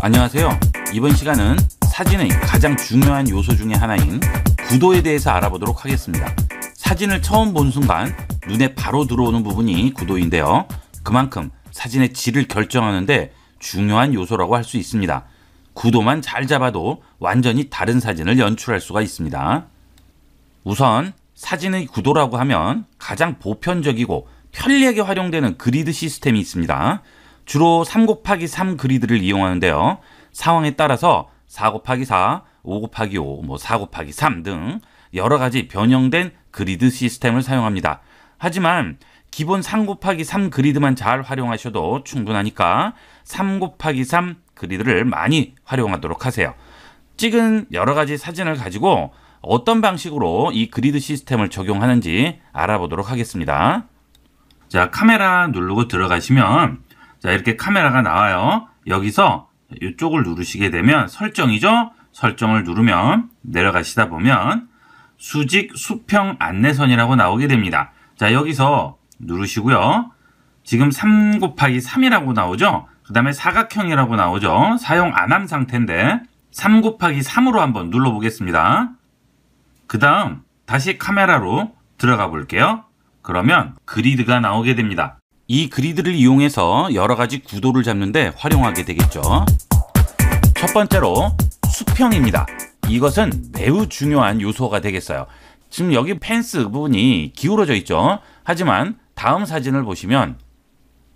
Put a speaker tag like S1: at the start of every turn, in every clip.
S1: 안녕하세요. 이번 시간은 사진의 가장 중요한 요소 중에 하나인 구도에 대해서 알아보도록 하겠습니다. 사진을 처음 본 순간 눈에 바로 들어오는 부분이 구도인데요. 그만큼 사진의 질을 결정하는데 중요한 요소라고 할 수 있습니다. 구도만 잘 잡아도 완전히 다른 사진을 연출할 수가 있습니다. 우선 사진의 구도라고 하면 가장 보편적이고 편리하게 활용되는 그리드 시스템이 있습니다. 주로 3곱하기3 그리드를 이용하는데요. 상황에 따라서 4곱하기4, 5곱하기5, 4곱하기3 등 여러 가지 변형된 그리드 시스템을 사용합니다. 하지만 기본 3곱하기3 그리드만 잘 활용하셔도 충분하니까 3곱하기3 그리드를 많이 활용하도록 하세요. 찍은 여러 가지 사진을 가지고 어떤 방식으로 이 그리드 시스템을 적용하는지 알아보도록 하겠습니다. 자, 카메라 누르고 들어가시면 자, 이렇게 카메라가 나와요. 여기서 이쪽을 누르시게 되면 설정이죠. 설정을 누르면 내려가시다 보면 수직 수평 안내선이라고 나오게 됩니다. 자, 여기서 누르시고요. 지금 3곱하기3이라고 나오죠. 그 다음에 사각형이라고 나오죠. 사용 안 한 상태인데 3곱하기3으로 한번 눌러보겠습니다. 그 다음 다시 카메라로 들어가 볼게요. 그러면 그리드가 나오게 됩니다. 이 그리드를 이용해서 여러 가지 구도를 잡는데 활용하게 되겠죠. 첫 번째로 수평입니다. 이것은 매우 중요한 요소가 되겠어요. 지금 여기 펜스 부분이 기울어져 있죠. 하지만 다음 사진을 보시면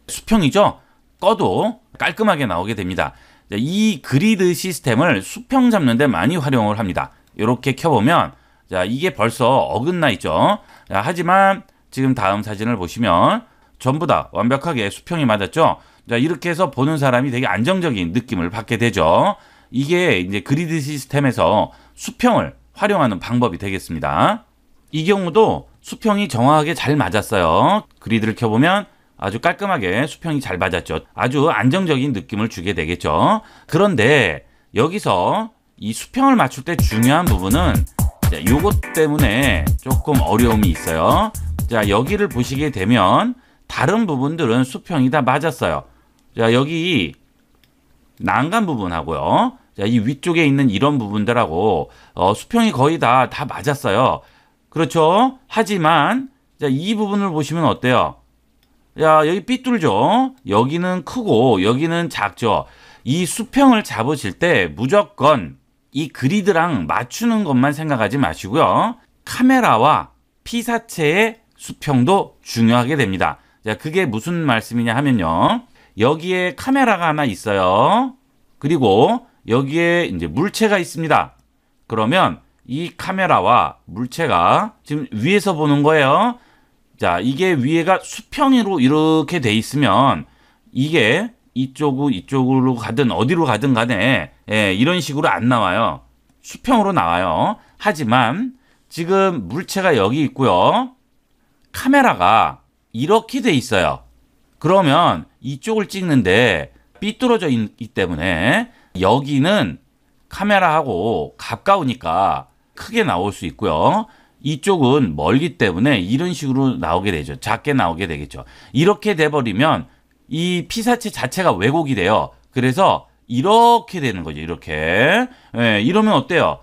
S1: 수평이죠. 꺼도 깔끔하게 나오게 됩니다. 이 그리드 시스템을 수평 잡는 데 많이 활용을 합니다. 이렇게 켜보면 자, 이게 벌써 어긋나 있죠. 자, 하지만 지금 다음 사진을 보시면 전부 다 완벽하게 수평이 맞았죠. 자, 이렇게 해서 보는 사람이 되게 안정적인 느낌을 받게 되죠. 이게 이제 그리드 시스템에서 수평을 활용하는 방법이 되겠습니다. 이 경우도 수평이 정확하게 잘 맞았어요. 그리드를 켜보면 아주 깔끔하게 수평이 잘 맞았죠. 아주 안정적인 느낌을 주게 되겠죠. 그런데 여기서 이 수평을 맞출 때 중요한 부분은 요것 때문에 조금 어려움이 있어요. 자, 여기를 보시게 되면 다른 부분들은 수평이 다 맞았어요. 자, 여기 난간 부분하고요. 자, 이 위쪽에 있는 이런 부분들하고 수평이 거의 다 맞았어요. 그렇죠? 하지만 자, 이 부분을 보시면 어때요? 야, 여기 삐뚤죠? 여기는 크고 여기는 작죠? 이 수평을 잡으실 때 무조건 이 그리드랑 맞추는 것만 생각하지 마시고요. 카메라와 피사체의 수평도 중요하게 됩니다. 자, 그게 무슨 말씀이냐 하면요. 여기에 카메라가 하나 있어요. 그리고 여기에 이제 물체가 있습니다. 그러면 이 카메라와 물체가 지금 위에서 보는 거예요. 자, 이게 위에가 수평으로 이렇게 돼 있으면 이게 이쪽으로 가든 어디로 가든 간에 이런 식으로 안 나와요. 수평으로 나와요. 하지만 지금 물체가 여기 있고요. 카메라가 이렇게 돼 있어요. 그러면 이쪽을 찍는데 삐뚤어져 있기 때문에 여기는 카메라하고 가까우니까 크게 나올 수 있고요. 이쪽은 멀기 때문에 이런 식으로 나오게 되죠. 작게 나오게 되겠죠. 이렇게 돼버리면 이 피사체 자체가 왜곡이 돼요. 그래서 이렇게 되는 거죠. 이렇게. 이러면 어때요?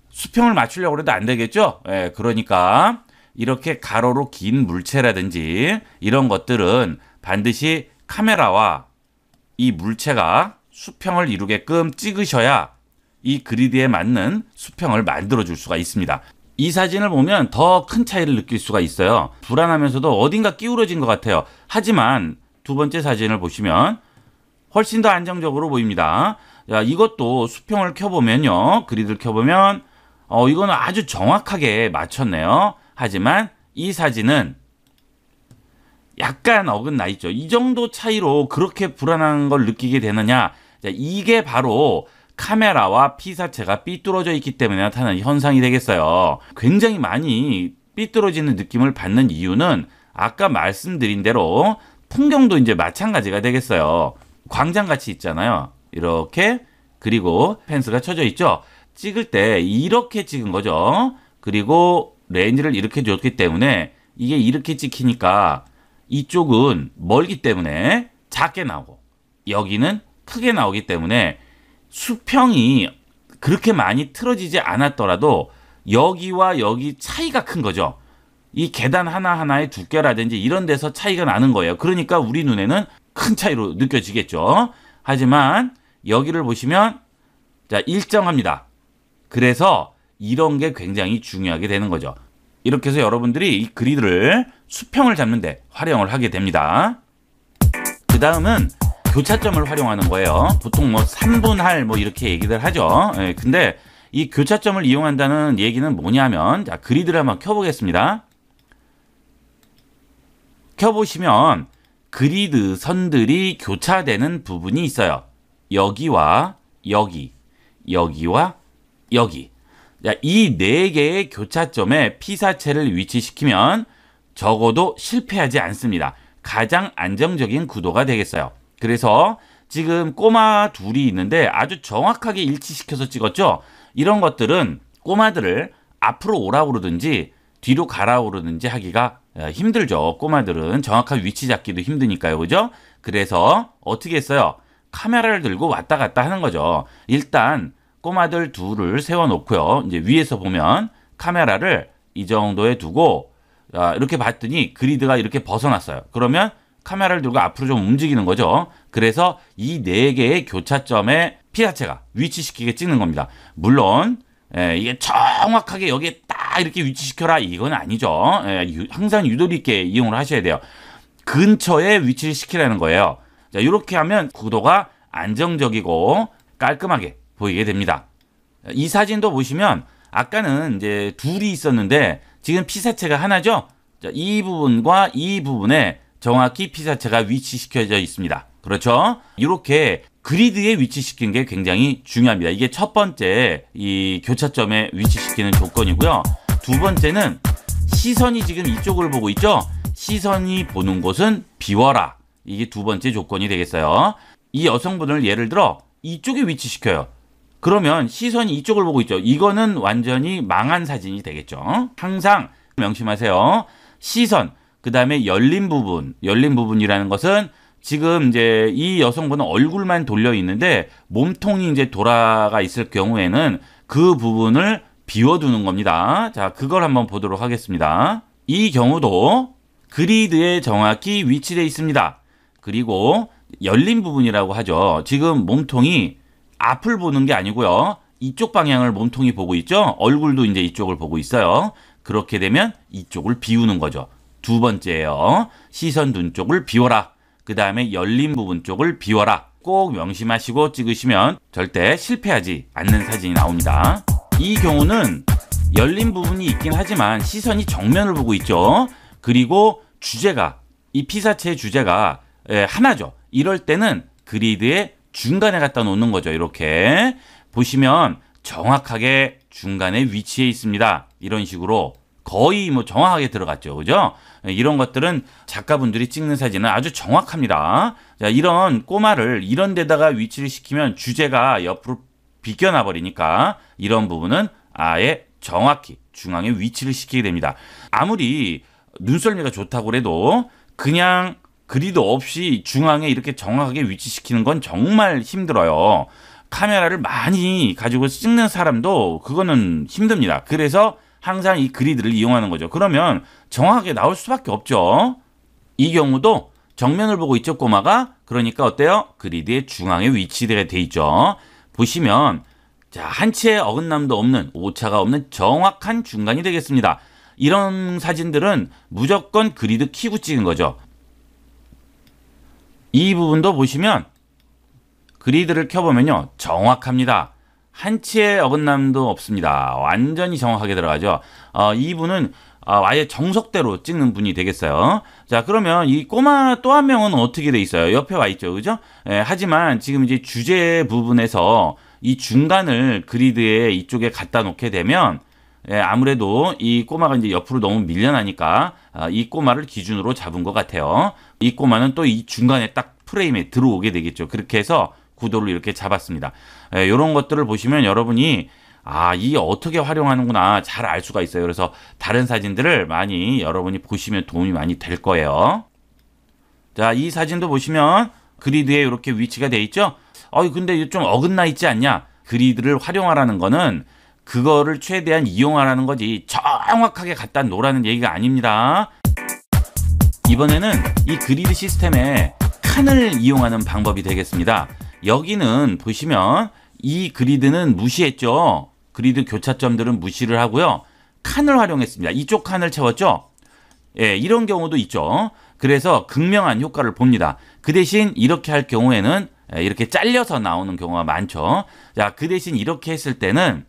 S1: 수평을 맞추려고 해도 안 되겠죠? 그러니까 이렇게 가로로 긴 물체라든지 이런 것들은 반드시 카메라와 이 물체가 수평을 이루게끔 찍으셔야 이 그리드에 맞는 수평을 만들어 줄 수가 있습니다. 이 사진을 보면 더 큰 차이를 느낄 수가 있어요. 불안하면서도 어딘가 기울어진 것 같아요. 하지만 두 번째 사진을 보시면 훨씬 더 안정적으로 보입니다. 자, 이것도 수평을 켜보면요. 그리드를 켜보면 이거는 아주 정확하게 맞췄네요. 하지만 이 사진은 약간 어긋나 있죠. 이 정도 차이로 그렇게 불안한 걸 느끼게 되느냐. 자, 이게 바로 카메라와 피사체가 삐뚤어져 있기 때문에 나타나는 현상이 되겠어요. 굉장히 많이 삐뚤어지는 느낌을 받는 이유는 아까 말씀드린 대로 풍경도 이제 마찬가지가 되겠어요. 광장같이 있잖아요. 이렇게. 그리고 펜스가 쳐져 있죠. 찍을 때 이렇게 찍은 거죠. 그리고 렌즈를 이렇게 줬기 때문에 이게 이렇게 찍히니까 이쪽은 멀기 때문에 작게 나오고 여기는 크게 나오기 때문에 수평이 그렇게 많이 틀어지지 않았더라도 여기와 여기 차이가 큰 거죠. 이 계단 하나하나의 두께라든지 이런 데서 차이가 나는 거예요. 그러니까 우리 눈에는 큰 차이로 느껴지겠죠. 하지만 여기를 보시면 자, 일정합니다. 그래서 이런 게 굉장히 중요하게 되는 거죠. 이렇게 해서 여러분들이 이 그리드를 수평을 잡는 데 활용을 하게 됩니다. 그 다음은 교차점을 활용하는 거예요. 보통 뭐 3분할 뭐 이렇게 얘기들 하죠. 예, 근데 이 교차점을 이용한다는 얘기는 뭐냐면, 자, 그리드를 한번 켜보겠습니다. 켜보시면 그리드 선들이 교차되는 부분이 있어요. 여기와 여기, 여기와 여기. 자, 이 4개의 교차점에 피사체를 위치시키면 적어도 실패하지 않습니다. 가장 안정적인 구도가 되겠어요. 그래서 지금 꼬마 둘이 있는데 아주 정확하게 일치시켜서 찍었죠. 이런 것들은 꼬마들을 앞으로 오라고 그러든지 뒤로 가라고 그러든지 하기가 힘들죠. 꼬마들은 정확한 위치 잡기도 힘드니까요. 그죠? 그래서 어떻게 했어요? 카메라를 들고 왔다 갔다 하는 거죠. 일단 꼬마들 둘을 세워놓고요. 이제 위에서 보면 카메라를 이 정도에 두고 이렇게 봤더니 그리드가 이렇게 벗어났어요. 그러면 카메라를 들고 앞으로 좀 움직이는 거죠. 그래서 이 4개의 교차점에 피사체가 위치시키게 찍는 겁니다. 물론 이게 정확하게 여기에 딱 이렇게 위치시켜라 이건 아니죠. 항상 유도리 있게 이용을 하셔야 돼요. 근처에 위치를 시키라는 거예요. 자, 이렇게 하면 구도가 안정적이고 깔끔하게 보이게 됩니다. 이 사진도 보시면 아까는 이제 둘이 있었는데 지금 피사체가 하나죠. 자, 이 부분과 이 부분에 정확히 피사체가 위치시켜져 있습니다. 그렇죠? 이렇게 그리드에 위치시키는 게 굉장히 중요합니다. 이게 첫 번째 이 교차점에 위치시키는 조건이고요. 두 번째는 시선이 지금 이쪽을 보고 있죠. 시선이 보는 곳은 비워라. 이게 두 번째 조건이 되겠어요. 이 여성분을 예를 들어 이쪽에 위치시켜요. 그러면 시선이 이쪽을 보고 있죠. 이거는 완전히 망한 사진이 되겠죠. 항상 명심하세요. 시선, 그 다음에 열린 부분이라는 것은 지금 이제 이 여성분은 얼굴만 돌려 있는데 몸통이 이제 돌아가 있을 경우에는 그 부분을 비워두는 겁니다. 자, 그걸 한번 보도록 하겠습니다. 이 경우도 그리드에 정확히 위치되어 있습니다. 그리고 열린 부분이라고 하죠. 지금 몸통이 앞을 보는 게 아니고요. 이쪽 방향을 몸통이 보고 있죠. 얼굴도 이제 이쪽을 보고 있어요. 그렇게 되면 이쪽을 비우는 거죠. 두 번째예요. 시선 둔 쪽을 비워라. 그 다음에 열린 부분 쪽을 비워라. 꼭 명심하시고 찍으시면 절대 실패하지 않는 사진이 나옵니다. 이 경우는 열린 부분이 있긴 하지만 시선이 정면을 보고 있죠. 그리고 주제가, 이 피사체의 주제가 하나죠. 이럴 때는 그리드의 중간에 갖다 놓는 거죠. 이렇게 보시면 정확하게 중간에 위치해 있습니다. 이런 식으로 거의 뭐 정확하게 들어갔죠. 그죠? 이런 것들은 작가분들이 찍는 사진은 아주 정확합니다. 자, 이런 꼬마를 이런 데다가 위치를 시키면 주제가 옆으로 비껴나 버리니까 이런 부분은 아예 정확히 중앙에 위치를 시키게 됩니다. 아무리 눈썰미가 좋다고 해도 그냥 그리드 없이 중앙에 이렇게 정확하게 위치시키는 건 정말 힘들어요. 카메라를 많이 가지고 찍는 사람도 그거는 힘듭니다. 그래서 항상 이 그리드를 이용하는 거죠. 그러면 정확하게 나올 수밖에 없죠. 이 경우도 정면을 보고 있죠, 꼬마가. 그러니까 어때요? 그리드의 중앙에 위치되게 돼 있죠. 보시면 자, 한 치의 어긋남도 없는, 오차가 없는 정확한 중간이 되겠습니다. 이런 사진들은 무조건 그리드 키고 찍은 거죠. 이 부분도 보시면 그리드를 켜보면요, 정확합니다. 한 치의 어긋남도 없습니다. 완전히 정확하게 들어가죠. 이분은 아예 정석대로 찍는 분이 되겠어요. 자, 그러면 이 꼬마 또 한 명은 어떻게 돼 있어요? 옆에 와 있죠, 그죠? 하지만 지금 이제 주제 부분에서 이 중간을 그리드에 이쪽에 갖다 놓게 되면 아무래도 이 꼬마가 이제 옆으로 너무 밀려나니까 이 꼬마를 기준으로 잡은 것 같아요. 이 꼬마는 또 이 중간에 딱 프레임에 들어오게 되겠죠. 그렇게 해서 구도를 이렇게 잡았습니다. 이런 것들을 보시면 여러분이 이 어떻게 활용하는구나 잘 알 수가 있어요. 그래서 다른 사진들을 많이 여러분이 보시면 도움이 많이 될 거예요. 자, 이 사진도 보시면 그리드에 이렇게 위치가 돼 있죠. 근데 좀 어긋나 있지 않냐? 그리드를 활용하라는 거는 그거를 최대한 이용하라는 거지 정확하게 갖다 놓으라는 얘기가 아닙니다. 이번에는 이 그리드 시스템에 칸을 이용하는 방법이 되겠습니다. 여기는 보시면 이 그리드는 무시했죠. 그리드 교차점들은 무시를 하고요. 칸을 활용했습니다. 이쪽 칸을 채웠죠. 예, 이런 경우도 있죠. 그래서 극명한 효과를 봅니다. 그 대신 이렇게 할 경우에는 이렇게 잘려서 나오는 경우가 많죠. 자, 그 대신 이렇게 했을 때는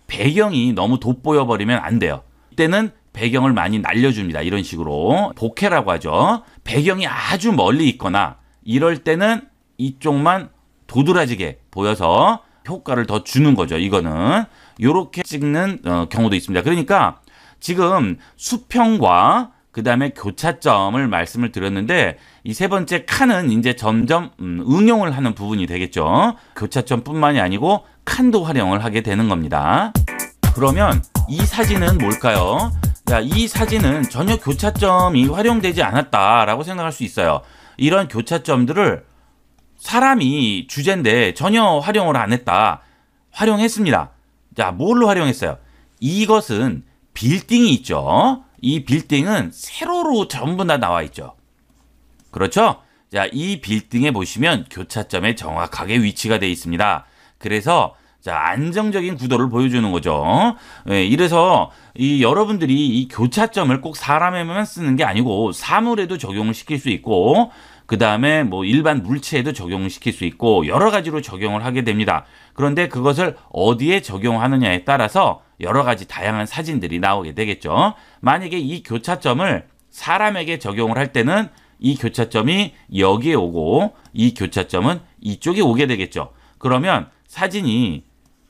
S1: 배경이 너무 돋보여 버리면 안 돼요. 이때는 배경을 많이 날려줍니다. 이런 식으로 보케라고 하죠. 배경이 아주 멀리 있거나 이럴 때는 이쪽만 도드라지게 보여서 효과를 더 주는 거죠. 이거는 이렇게 찍는 경우도 있습니다. 그러니까 지금 수평과 그 다음에 교차점을 말씀을 드렸는데 이 세 번째 칸은 이제 점점 응용을 하는 부분이 되겠죠. 교차점뿐만이 아니고 칸도 활용을 하게 되는 겁니다. 그러면 이 사진은 뭘까요? 자, 이 사진은 전혀 교차점이 활용되지 않았다라고 생각할 수 있어요. 이런 교차점들을 사람이 주제인데 전혀 활용을 안 했다. 활용했습니다. 자, 뭘로 활용했어요? 이것은 빌딩이 있죠. 이 빌딩은 세로로 전부 다 나와 있죠. 그렇죠? 자, 이 빌딩에 보시면 교차점에 정확하게 위치가 되어 있습니다. 그래서 자, 안정적인 구도를 보여주는 거죠. 예, 이래서 여러분들이 이 교차점을 꼭 사람에만 쓰는 게 아니고 사물에도 적용을 시킬 수 있고 그 다음에 뭐 일반 물체에도 적용을 시킬 수 있고 여러 가지로 적용을 하게 됩니다. 그런데 그것을 어디에 적용하느냐에 따라서 여러 가지 다양한 사진들이 나오게 되겠죠. 만약에 이 교차점을 사람에게 적용을 할 때는 이 교차점이 여기에 오고 이 교차점은 이쪽에 오게 되겠죠. 그러면 사진이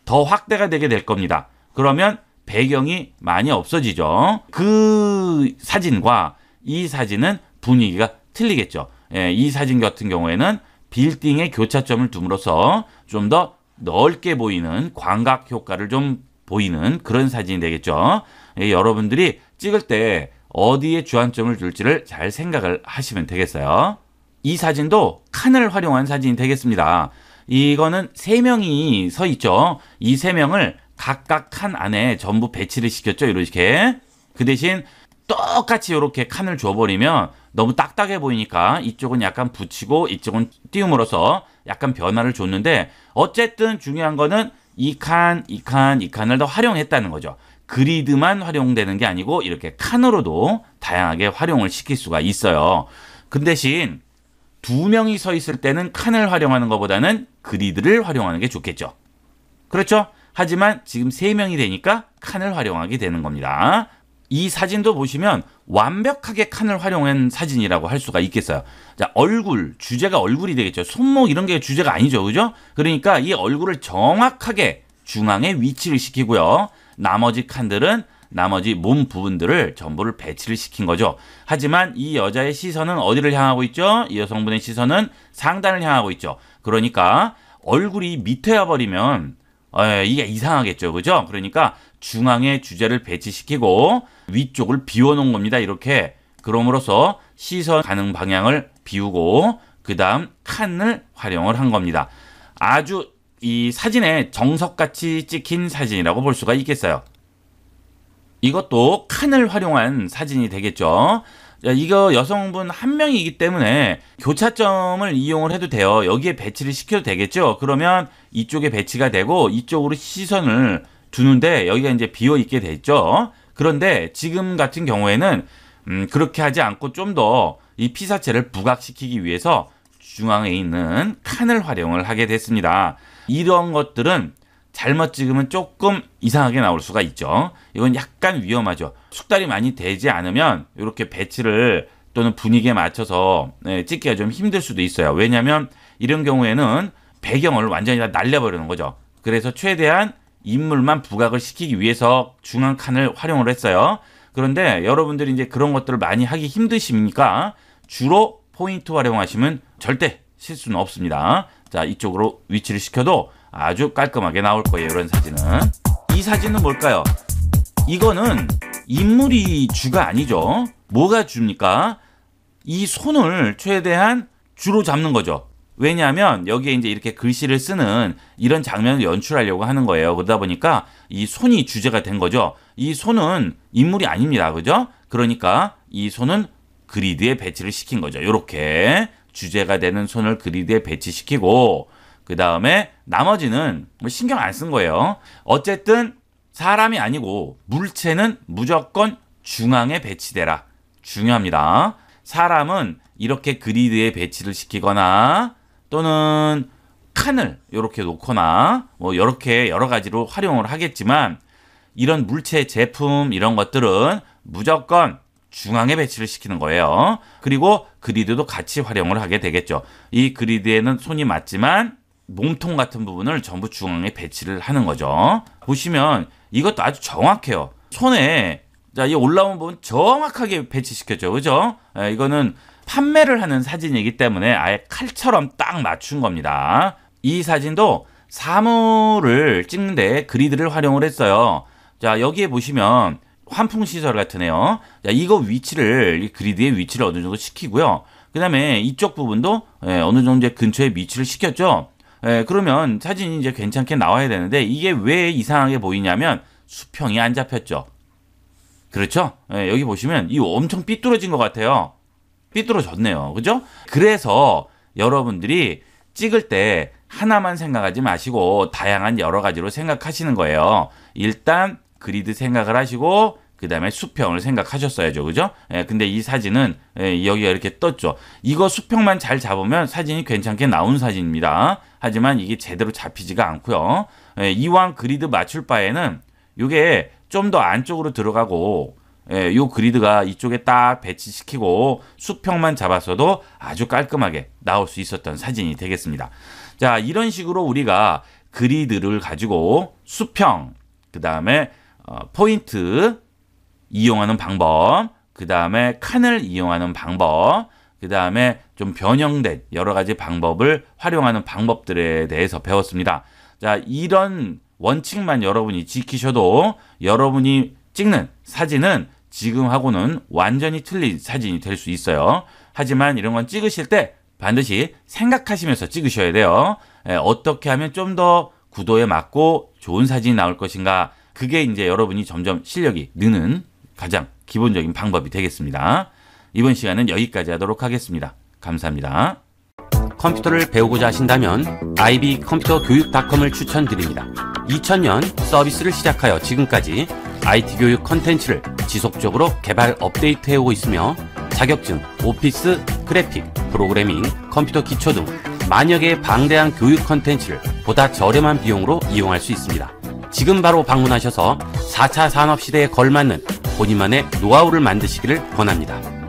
S1: 더 확대가 되게 될 겁니다. 그러면 배경이 많이 없어지죠. 그 사진과 이 사진은 분위기가 틀리겠죠. 예, 이 사진 같은 경우에는 빌딩에 교차점을 둠으로써 좀 더 넓게 보이는 광각 효과를 좀 보이는 그런 사진이 되겠죠. 예, 여러분들이 찍을 때 어디에 주안점을 둘지를 잘 생각을 하시면 되겠어요. 이 사진도 칸을 활용한 사진이 되겠습니다. 이거는 3명이 서 있죠. 이 3명을 각각 칸 안에 전부 배치를 시켰죠. 이렇게. 그 대신 똑같이 이렇게 칸을 줘버리면 너무 딱딱해 보이니까 이쪽은 약간 붙이고 이쪽은 띄움으로써 약간 변화를 줬는데 어쨌든 중요한 거는 이 칸을 더 활용했다는 거죠. 그리드만 활용되는 게 아니고 이렇게 칸으로도 다양하게 활용을 시킬 수가 있어요. 그 대신 2명이 서 있을 때는 칸을 활용하는 것보다는 그리드를 활용하는 게 좋겠죠. 그렇죠? 하지만 지금 3명이 되니까 칸을 활용하게 되는 겁니다. 이 사진도 보시면 완벽하게 칸을 활용한 사진이라고 할 수가 있겠어요. 자, 얼굴, 주제가 얼굴이 되겠죠. 손목 이런 게 주제가 아니죠. 그죠? 그러니까 이 얼굴을 정확하게 중앙에 위치를 시키고요. 나머지 칸들은 나머지 몸 부분들을 전부를 배치를 시킨 거죠. 하지만 이 여자의 시선은 어디를 향하고 있죠? 이 여성분의 시선은 상단을 향하고 있죠. 그러니까 얼굴이 밑에 와버리면 이게 이상하겠죠. 그죠? 그러니까 중앙에 주제를 배치시키고 위쪽을 비워놓은 겁니다. 이렇게. 그럼으로써 시선 가는 방향을 비우고 그 다음 칸을 활용을 한 겁니다. 아주 이 사진에 정석같이 찍힌 사진이라고 볼 수가 있겠어요. 이것도 칸을 활용한 사진이 되겠죠. 이거 여성분 한 명이기 때문에 교차점을 이용을 해도 돼요. 여기에 배치를 시켜도 되겠죠. 그러면 이쪽에 배치가 되고 이쪽으로 시선을 두는데 여기가 이제 비어 있게 됐죠. 그런데 지금 같은 경우에는 그렇게 하지 않고 좀 더 이 피사체를 부각시키기 위해서 중앙에 있는 칸을 활용을 하게 됐습니다. 이런 것들은 잘못 찍으면 조금 이상하게 나올 수가 있죠. 이건 약간 위험하죠. 숙달이 많이 되지 않으면 이렇게 배치를 또는 분위기에 맞춰서 찍기가 좀 힘들 수도 있어요. 왜냐하면 이런 경우에는 배경을 완전히 다 날려버리는 거죠. 그래서 최대한 인물만 부각을 시키기 위해서 중앙 칸을 활용을 했어요. 그런데 여러분들이 이제 그런 것들을 많이 하기 힘드시니까 주로 포인트 활용하시면 절대 실수는 없습니다. 자, 이쪽으로 위치를 시켜도 아주 깔끔하게 나올 거예요. 이런 사진은. 이 사진은 뭘까요? 이거는 인물이 주가 아니죠. 뭐가 주입니까? 이 손을 최대한 주로 잡는 거죠. 왜냐하면 여기에 이제 이렇게 글씨를 쓰는 이런 장면을 연출하려고 하는 거예요. 그러다 보니까 이 손이 주제가 된 거죠. 이 손은 인물이 아닙니다. 그죠? 그러니까 이 손은 그리드에 배치를 시킨 거죠. 이렇게 주제가 되는 손을 그리드에 배치시키고 그 다음에 나머지는 뭐 신경 안 쓴 거예요. 어쨌든 사람이 아니고 물체는 무조건 중앙에 배치되라. 중요합니다. 사람은 이렇게 그리드에 배치를 시키거나 또는 칸을 이렇게 놓거나 뭐 이렇게 여러 가지로 활용을 하겠지만 이런 물체 제품 이런 것들은 무조건 중앙에 배치를 시키는 거예요. 그리고 그리드도 같이 활용을 하게 되겠죠. 이 그리드에는 손이 맞지만 몸통 같은 부분을 전부 중앙에 배치를 하는 거죠. 보시면 이것도 아주 정확해요. 손에 자, 이 올라온 부분 정확하게 배치시켰죠. 그죠? 이거는 판매를 하는 사진이기 때문에 아예 칼처럼 딱 맞춘 겁니다. 이 사진도 사물을 찍는데 그리드를 활용을 했어요. 자, 여기에 보시면 환풍시설 같으네요. 자, 이거 위치를, 이 그리드의 위치를 어느 정도 시키고요. 그 다음에 이쪽 부분도 어느 정도 이제 근처에 위치를 시켰죠. 그러면 사진이 이제 괜찮게 나와야 되는데 이게 왜 이상하게 보이냐면 수평이 안 잡혔죠. 그렇죠? 여기 보시면 이 엄청 삐뚤어진 것 같아요. 삐뚤어졌네요. 그죠? 그래서 여러분들이 찍을 때 하나만 생각하지 마시고 다양한 여러 가지로 생각하시는 거예요. 일단 그리드 생각을 하시고 그 다음에 수평을 생각하셨어야죠. 그죠? 근데 이 사진은 여기가 이렇게 떴죠. 이거 수평만 잘 잡으면 사진이 괜찮게 나온 사진입니다. 하지만 이게 제대로 잡히지가 않고요. 이왕 그리드 맞출 바에는 이게 좀 더 안쪽으로 들어가고 요 그리드가 이쪽에 딱 배치시키고 수평만 잡았어도 아주 깔끔하게 나올 수 있었던 사진이 되겠습니다. 자, 이런 식으로 우리가 그리드를 가지고 수평, 그 다음에 포인트 이용하는 방법, 그 다음에 칸을 이용하는 방법, 그 다음에 좀 변형된 여러 가지 방법을 활용하는 방법들에 대해서 배웠습니다. 자, 이런 원칙만 여러분이 지키셔도 여러분이 찍는 사진은 지금하고는 완전히 틀린 사진이 될 수 있어요. 하지만 이런 건 찍으실 때 반드시 생각하시면서 찍으셔야 돼요. 어떻게 하면 좀 더 구도에 맞고 좋은 사진이 나올 것인가. 그게 이제 여러분이 점점 실력이 느는 가장 기본적인 방법이 되겠습니다. 이번 시간은 여기까지 하도록 하겠습니다. 감사합니다.
S2: 컴퓨터를 배우고자 하신다면 ib컴퓨터교육.com을 추천드립니다. 2000년 서비스를 시작하여 지금까지 IT 교육 컨텐츠를 지속적으로 개발 업데이트해오고 있으며 자격증, 오피스, 그래픽, 프로그래밍, 컴퓨터 기초 등 만여 개의 방대한 교육 컨텐츠를 보다 저렴한 비용으로 이용할 수 있습니다. 지금 바로 방문하셔서 4차 산업시대에 걸맞는 본인만의 노하우를 만드시기를 권합니다.